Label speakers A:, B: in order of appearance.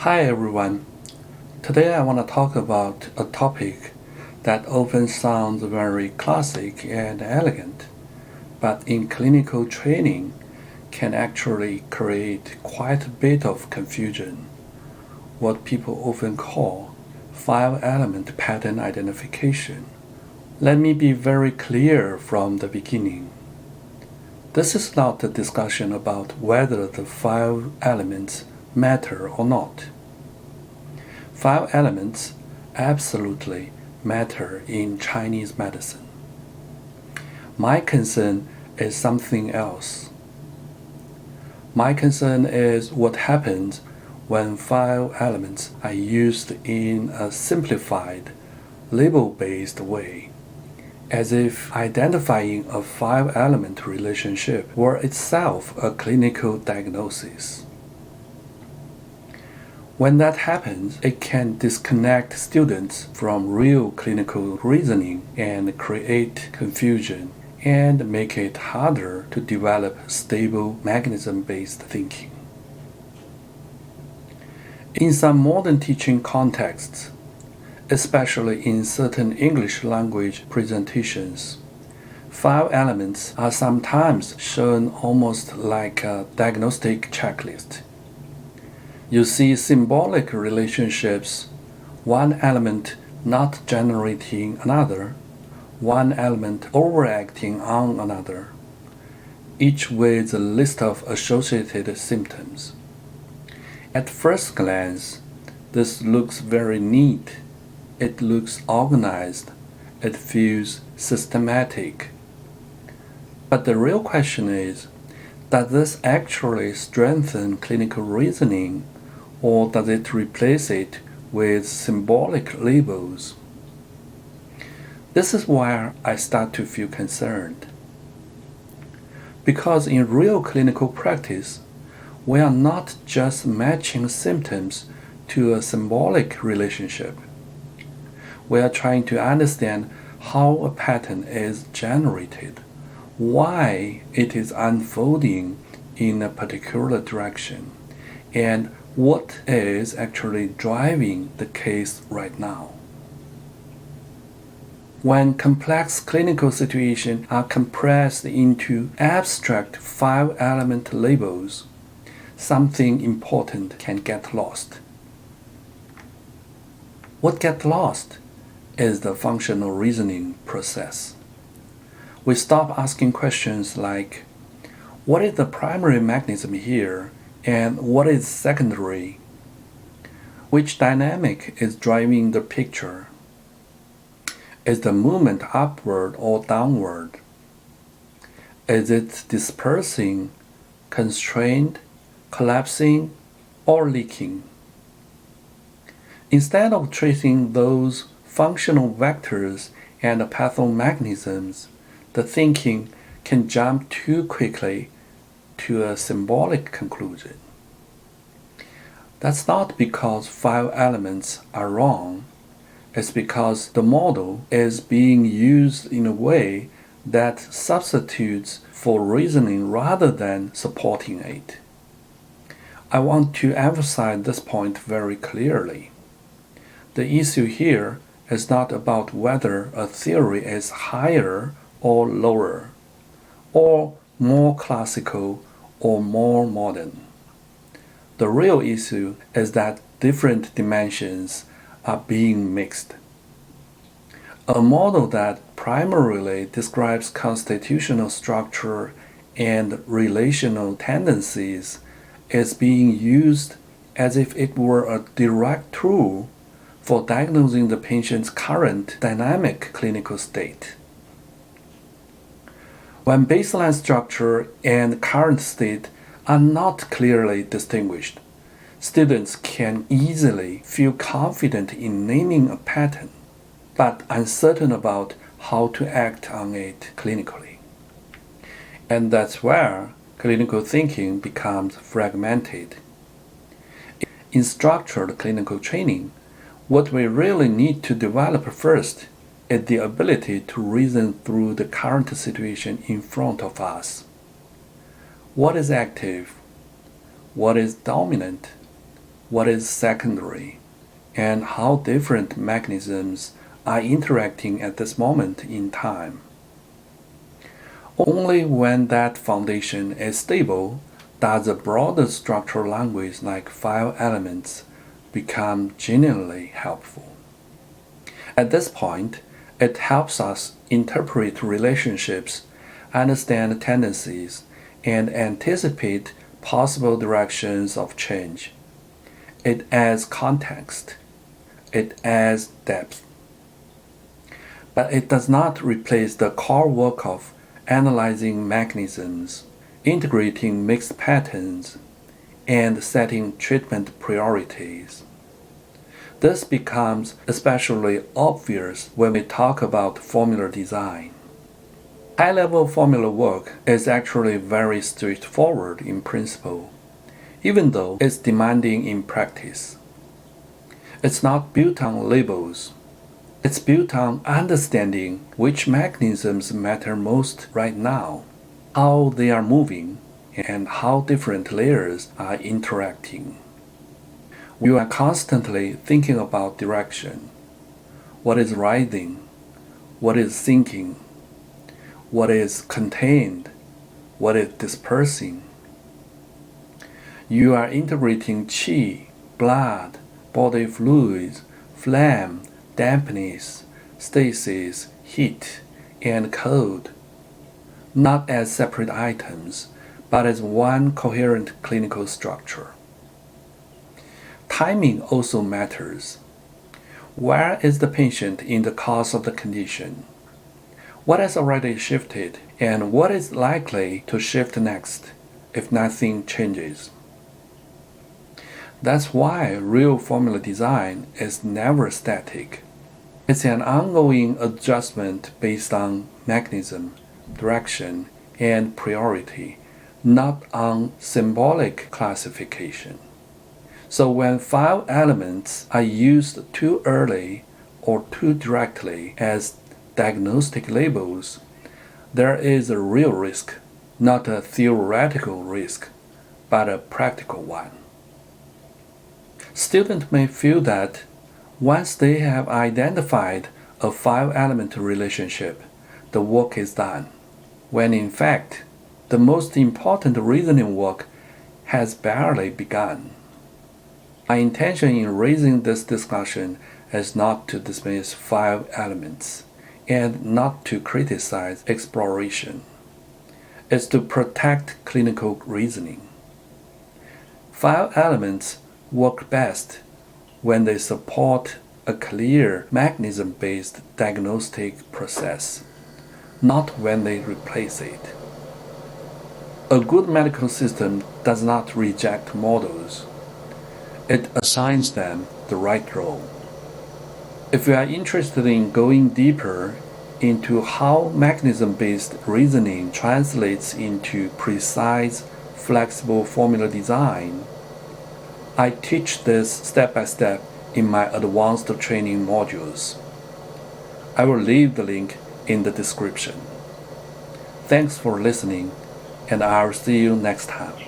A: Hi everyone. Today I want to talk about a topic that often sounds very classic and elegant, but in clinical training can actually create quite a bit of confusion, what people often call five-element pattern identification. Let me be very clear from the beginning. This is not a discussion about whether the five elements matter or not. Five elements absolutely matter in Chinese medicine. My concern is something else. My concern is what happens when five elements are used in a simplified, label-based way, as if identifying a five-element relationship were itself a clinical diagnosis. When that happens, it can disconnect students from real clinical reasoning and create confusion and make it harder to develop stable mechanism-based thinking. In some modern teaching contexts, especially in certain English language presentations, five elements are sometimes shown almost like a diagnostic checklist. You see symbolic relationships, one element not generating another, one element overacting on another, each with a list of associated symptoms. At first glance, this looks very neat. It looks organized. It feels systematic. But the real question is, does this actually strengthen clinical reasoning, or does it replace it with symbolic labels? This is where I start to feel concerned. Because in real clinical practice, we are not just matching symptoms to a symbolic relationship. We are trying to understand how a pattern is generated, why it is unfolding in a particular direction, and what is actually driving the case right now. When complex clinical situations are compressed into abstract five-element labels, something important can get lost. What gets lost is the functional reasoning process. We stop asking questions like, what is the primary mechanism here and what is secondary? Which dynamic is driving the picture? Is the movement upward or downward? Is it dispersing, constrained, collapsing, or leaking? Instead of tracing those functional vectors and pathomechanisms, the thinking can jump too quickly to a symbolic conclusion. That's not because five elements are wrong. It's because the model is being used in a way that substitutes for reasoning rather than supporting it. I want to emphasize this point very clearly. The issue here is not about whether a theory is higher or lower, or more classical or more modern. The real issue is that different dimensions are being mixed. A model that primarily describes constitutional structure and relational tendencies is being used as if it were a direct tool for diagnosing the patient's current dynamic clinical state. When baseline structure and current state are not clearly distinguished, students can easily feel confident in naming a pattern, but uncertain about how to act on it clinically. And that's where clinical thinking becomes fragmented. In structured clinical training, what we really need to develop first is the ability to reason through the current situation in front of us. What is active? What is dominant? what is secondary, and how different mechanisms are interacting at this moment in time. Only when that foundation is stable does a broader structural language like 5 elements become genuinely helpful. At this point, it helps us interpret relationships, understand tendencies, and anticipate possible directions of change. It adds context. It adds depth. But it does not replace the core work of analyzing mechanisms, integrating mixed patterns, and setting treatment priorities. This becomes especially obvious when we talk about formula design. High-level formula work is actually very straightforward in principle, even though it's demanding in practice. It's not built on labels. It's built on understanding which mechanisms matter most right now, how they are moving, and how different layers are interacting. You are constantly thinking about direction. What is rising? What is sinking? What is contained? What is dispersing? You are integrating qi, blood, body fluids, phlegm, dampness, stasis, heat, and cold, not as separate items, but as one coherent clinical structure. Timing also matters. Where is the patient in the course of the condition? What has already shifted, and what is likely to shift next if nothing changes? That's why real formula design is never static. It's an ongoing adjustment based on mechanism, direction, and priority, not on symbolic classification. So when 5 elements are used too early or too directly as diagnostic labels, there is a real risk, not a theoretical risk, but a practical one. Students may feel that once they have identified a 5-element relationship, the work is done, when in fact, the most important reasoning work has barely begun. My intention in raising this discussion is not to dismiss 5 elements and not to criticize exploration. It's to protect clinical reasoning. 5 elements work best when they support a clear mechanism-based diagnostic process, not when they replace it. A good medical system does not reject models. It assigns them the right role. If you are interested in going deeper into how mechanism-based reasoning translates into precise, flexible formula design, I teach this step by step in my advanced training modules. I will leave the link in the description. Thanks for listening, and I'll see you next time.